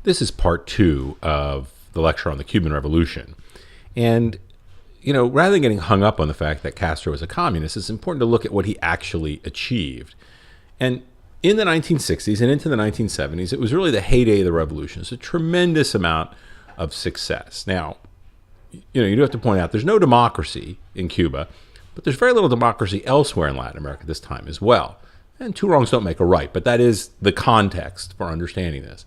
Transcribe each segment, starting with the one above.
This is part 2 of the lecture on the Cuban Revolution. And, rather than getting hung up on the fact that Castro was a communist, it's important to look at what he actually achieved. And in the 1960s and into the 1970s, it was really the heyday of the revolution. It's a tremendous amount of success. Now, you do have to point out there's no democracy in Cuba, but there's very little democracy elsewhere in Latin America at this time as well. And two wrongs don't make a right, but that is the context for understanding this.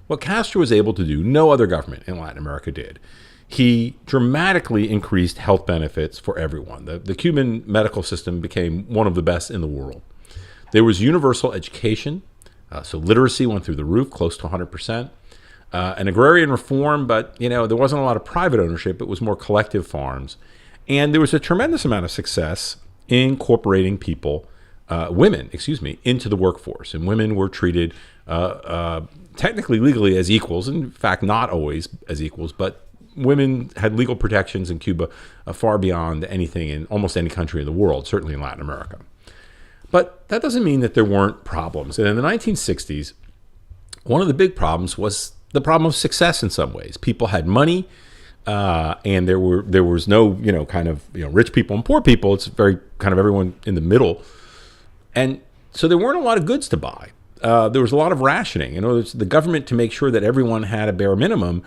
What Castro was able to do, no other government in Latin America did. He dramatically increased health benefits for everyone. The Cuban medical system became one of the best in the world. There was universal education, so literacy went through the roof, close to 100%. An agrarian reform, but there wasn't a lot of private ownership. It was more collective farms. And there was a tremendous amount of success in incorporating women, into the workforce. And women were treated technically, legally as equals. In fact, not always as equals, but women had legal protections in Cuba far beyond anything in almost any country in the world, certainly in Latin America. But that doesn't mean that there weren't problems. And in the 1960s, one of the big problems was the problem of success in some ways. People had money, and there was no, rich people and poor people. It's very kind of everyone in the middle. And so there weren't a lot of goods to buy. There was a lot of rationing. In other words, the government, to make sure that everyone had a bare minimum,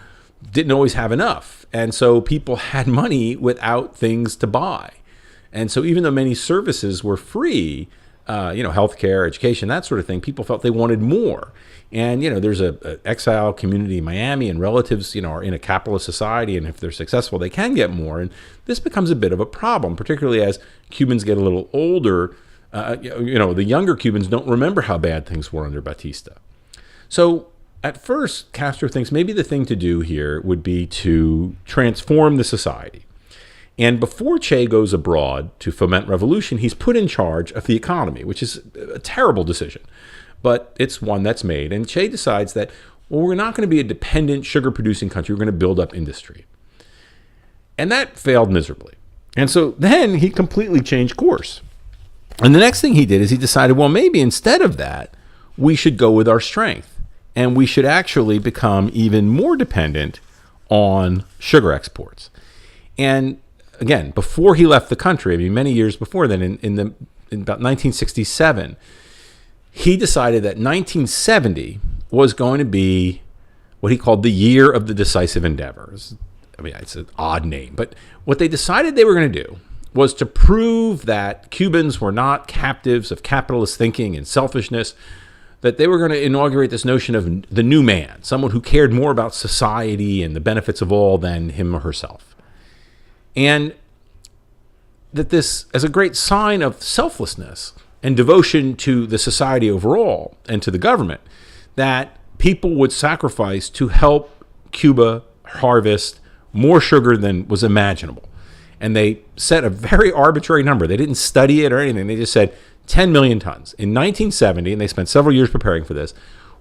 didn't always have enough. And so people had money without things to buy. And so even though many services were free, healthcare, education, that sort of thing, people felt they wanted more. And, there's a exile community in Miami, and relatives, are in a capitalist society, and if they're successful, they can get more. And this becomes a bit of a problem, particularly as Cubans get a little older. The younger Cubans don't remember how bad things were under Batista. So at first, Castro thinks maybe the thing to do here would be to transform the society. And before Che goes abroad to foment revolution, he's put in charge of the economy, which is a terrible decision, but it's one that's made. And Che decides that, we're not going to be a dependent sugar-producing country. We're going to build up industry. And that failed miserably. And so then he completely changed course. And the next thing he did is he decided, maybe instead of that, we should go with our strength. And we should actually become even more dependent on sugar exports. And again, before he left the country, many years before then, in about 1967, he decided that 1970 was going to be what he called the year of the decisive endeavors. It's an odd name, but what they decided they were going to do was to prove that Cubans were not captives of capitalist thinking and selfishness, that they were going to inaugurate this notion of the new man, someone who cared more about society and the benefits of all than him or herself. And that this, as a great sign of selflessness and devotion to the society overall and to the government, that people would sacrifice to help Cuba harvest more sugar than was imaginable. And they set a very arbitrary number. They didn't study it or anything. They just said 10 million tons. In 1970, and they spent several years preparing for this,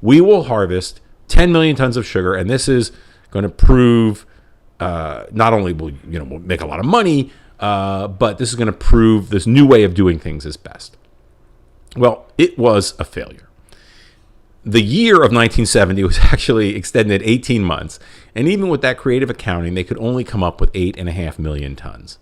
we will harvest 10 million tons of sugar, and this is going to prove not only will we'll make a lot of money, but this is going to prove this new way of doing things is best. Well, it was a failure. The year of 1970 was actually extended 18 months, and even with that creative accounting, they could only come up with 8.5 million tons.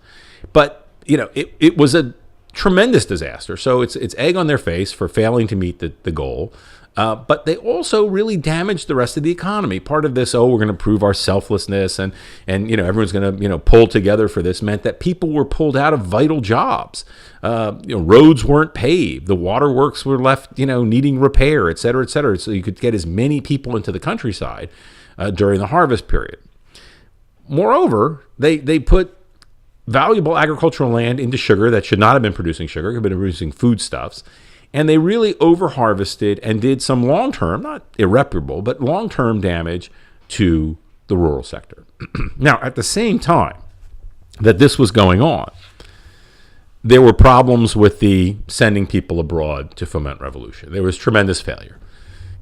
But it was a tremendous disaster. So it's egg on their face for failing to meet the goal. But they also really damaged the rest of the economy. Part of this, we're going to prove our selflessness and everyone's going to pull together for this, meant that people were pulled out of vital jobs. Roads weren't paved. The waterworks were left, needing repair, et cetera, et cetera. So you could get as many people into the countryside during the harvest period. Moreover, they put valuable agricultural land into sugar that should not have been producing sugar, could have been producing foodstuffs. And they really over-harvested and did some long-term, not irreparable, but long-term damage to the rural sector. Now, at the same time that this was going on, there were problems with the sending people abroad to foment revolution. There was tremendous failure.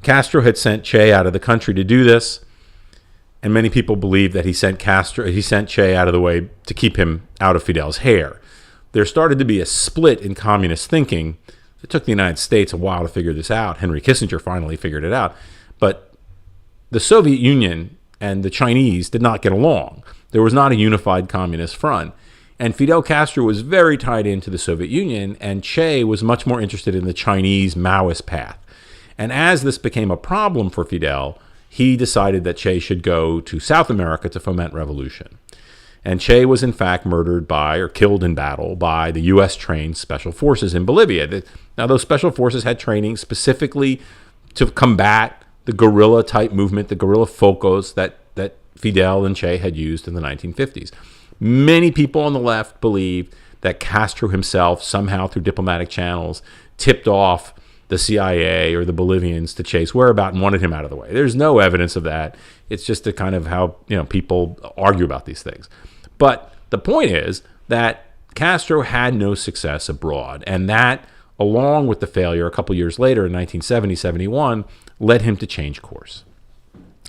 Castro had sent Che out of the country to do this, and many people believe that he sent Che out of the way to keep him out of Fidel's hair. There started to be a split in communist thinking. It took the United States a while to figure this out. Henry Kissinger finally figured it out. But the Soviet Union and the Chinese did not get along. There was not a unified communist front. And Fidel Castro was very tied into the Soviet Union, and Che was much more interested in the Chinese Maoist path. And as this became a problem for Fidel, he decided that Che should go to South America to foment revolution. And Che was in fact murdered by or killed in battle by the U.S. trained special forces in Bolivia. Now, those special forces had training specifically to combat the guerrilla type movement, the guerrilla focos that Fidel and Che had used in the 1950s. Many people on the left believe that Castro himself, somehow through diplomatic channels, tipped off the CIA or the Bolivians to Che's whereabouts and wanted him out of the way. There's no evidence of that. It's just a kind of how people argue about these things. But the point is that Castro had no success abroad, and that, along with the failure a couple years later in 1970-71, led him to change course.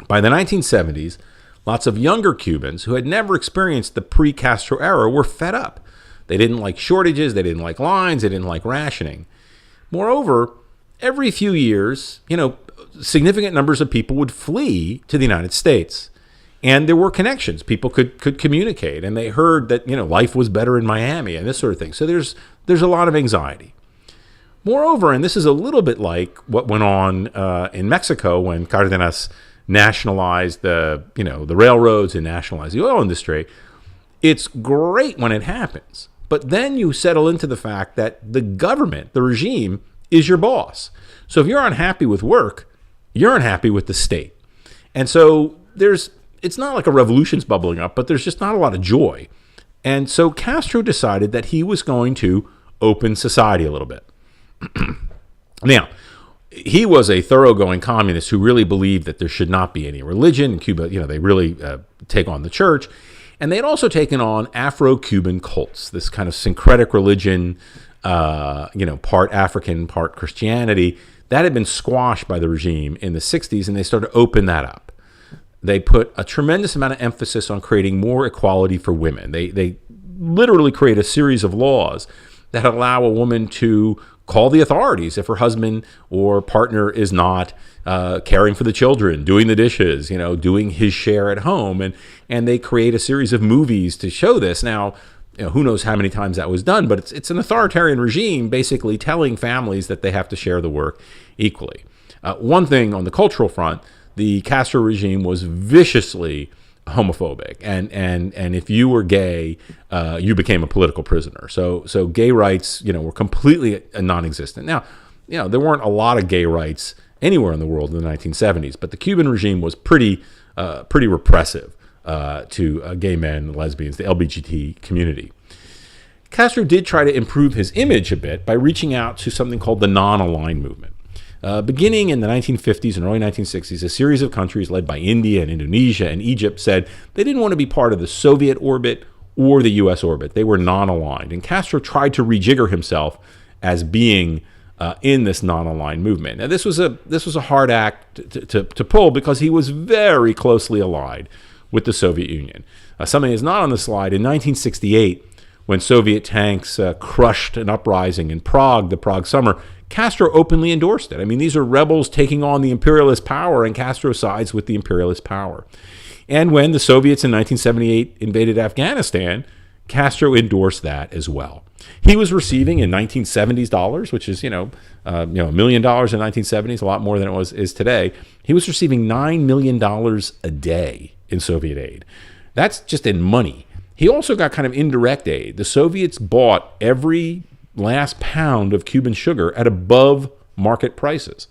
By the 1970s, lots of younger Cubans who had never experienced the pre-Castro era were fed up. They didn't like shortages, they didn't like lines, they didn't like rationing. Moreover, every few years, significant numbers of people would flee to the United States. And there were connections. People could communicate, and they heard that, life was better in Miami and this sort of thing. So there's a lot of anxiety. Moreover, and this is a little bit like what went on in Mexico when Cardenas nationalized the railroads and nationalized the oil industry. It's great when it happens, but then you settle into the fact that the government, the regime, is your boss. So if you're unhappy with work, you're unhappy with the state. And so it's not like a revolution's bubbling up, but there's just not a lot of joy. And so Castro decided that he was going to open society a little bit. Now, he was a thoroughgoing communist who really believed that there should not be any religion. In Cuba, they really take on the church. And they had also taken on Afro-Cuban cults, this kind of syncretic religion, part African, part Christianity. That had been squashed by the regime in the 60s, and they started to open that up. They put a tremendous amount of emphasis on creating more equality for women. They literally create a series of laws that allow a woman to call the authorities if her husband or partner is not caring for the children, doing the dishes, doing his share at home. And they create a series of movies to show this. Now, who knows how many times that was done, but it's an authoritarian regime basically telling families that they have to share the work equally. One thing on the cultural front, the Castro regime was viciously homophobic, and if you were gay, you became a political prisoner. So gay rights, were completely non-existent. Now, there weren't a lot of gay rights anywhere in the world in the 1970s, but the Cuban regime was pretty repressive to gay men, lesbians, the LGBT community. Castro did try to improve his image a bit by reaching out to something called the non-aligned movement. Beginning in the 1950s and early 1960s, a series of countries led by India and Indonesia and Egypt said they didn't want to be part of the Soviet orbit or the U.S. orbit. They were non-aligned. And Castro tried to rejigger himself as being in this non-aligned movement. Now, this was a hard act to pull because he was very closely allied with the Soviet Union. Something is not on the slide. In 1968, when Soviet tanks crushed an uprising in Prague, the Prague Summer, Castro openly endorsed it. I mean, these are rebels taking on the imperialist power, and Castro sides with the imperialist power. And when the Soviets in 1978 invaded Afghanistan, Castro endorsed that as well. He was receiving in 1970s dollars, which is, $1 million in 1970s, a lot more than is today. He was receiving $9 million a day in Soviet aid. That's just in money. He also got kind of indirect aid. The Soviets bought every last pound of Cuban sugar at above market prices.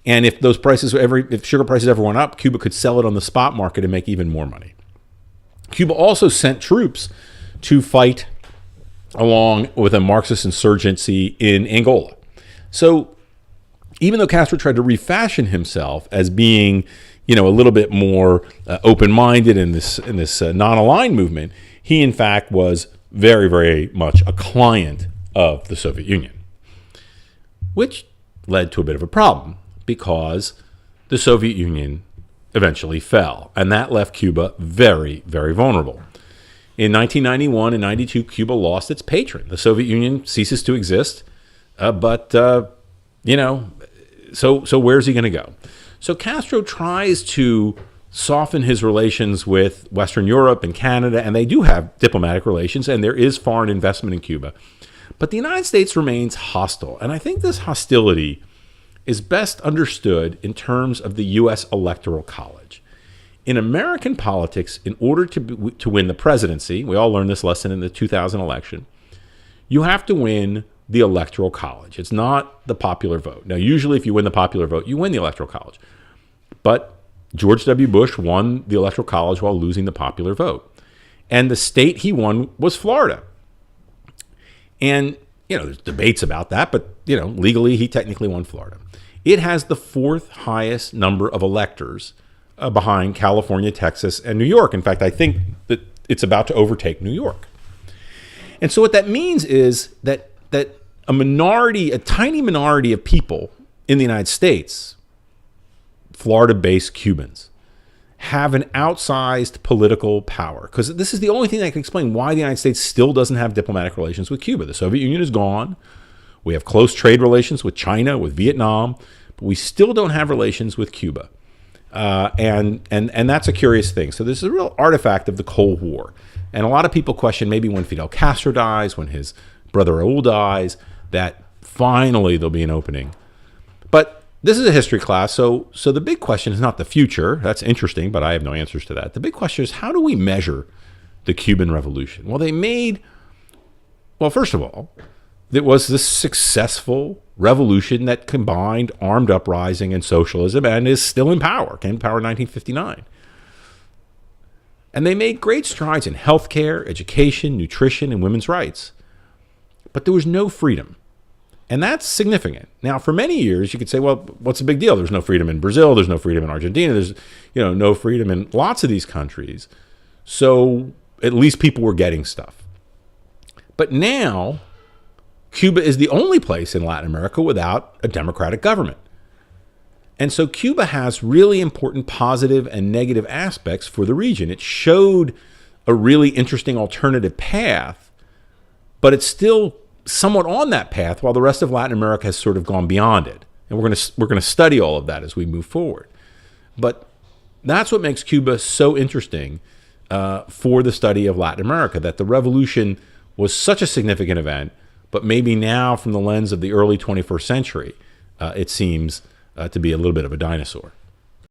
And if if sugar prices ever went up, Cuba could sell it on the spot market and make even more money. Cuba also sent troops to fight along with a Marxist insurgency in Angola. So even though Castro tried to refashion himself as being, a little bit more open-minded in this non-aligned movement, he in fact was very, very much a client of the Soviet Union, which led to a bit of a problem because the Soviet Union eventually fell, and that left Cuba very, very vulnerable. In 1991 and 92, Cuba lost its patron. The Soviet Union ceases to exist, so where's he going to go? So Castro tries to soften his relations with Western Europe and Canada, and they do have diplomatic relations, and there is foreign investment in Cuba. But the United States remains hostile, and I think this hostility is best understood in terms of the U.S. Electoral College. In American politics, in order to win the presidency, we all learned this lesson in the 2000 election, you have to win the Electoral College. It's not the popular vote. Now, usually if you win the popular vote, you win the Electoral College. But George W. Bush won the Electoral College while losing the popular vote. And the state he won was Florida. And, there's debates about that, but, legally he technically won Florida. It has the fourth highest number of electors behind California, Texas, and New York. In fact, I think that it's about to overtake New York. And so what that means is that a tiny minority of people in the United States, Florida-based Cubans, have an outsized political power. Because this is the only thing that can explain why the United States still doesn't have diplomatic relations with Cuba. The Soviet Union is gone. We have close trade relations with China, with Vietnam, but we still don't have relations with Cuba. And that's a curious thing. So this is a real artifact of the Cold War. And a lot of people question maybe when Fidel Castro dies, when his brother Raul dies, that finally there'll be an opening. But this is a history class, so the big question is not the future. That's interesting, but I have no answers to that. The big question is, how do we measure the Cuban Revolution? Well, first of all, it was this successful revolution that combined armed uprising and socialism and is still in power, came to power in 1959. And they made great strides in healthcare, education, nutrition, and women's rights. But there was no freedom. And that's significant. Now, for many years, you could say, well, what's the big deal? There's no freedom in Brazil. There's no freedom in Argentina. There's, no freedom in lots of these countries. So at least people were getting stuff. But now, Cuba is the only place in Latin America without a democratic government. And so Cuba has really important positive and negative aspects for the region. It showed a really interesting alternative path, but it's still somewhat on that path while the rest of Latin America has sort of gone beyond it. And we're going to study all of that as we move forward. But that's what makes Cuba so interesting for the study of Latin America, that the revolution was such a significant event, but maybe now from the lens of the early 21st century, it seems to be a little bit of a dinosaur.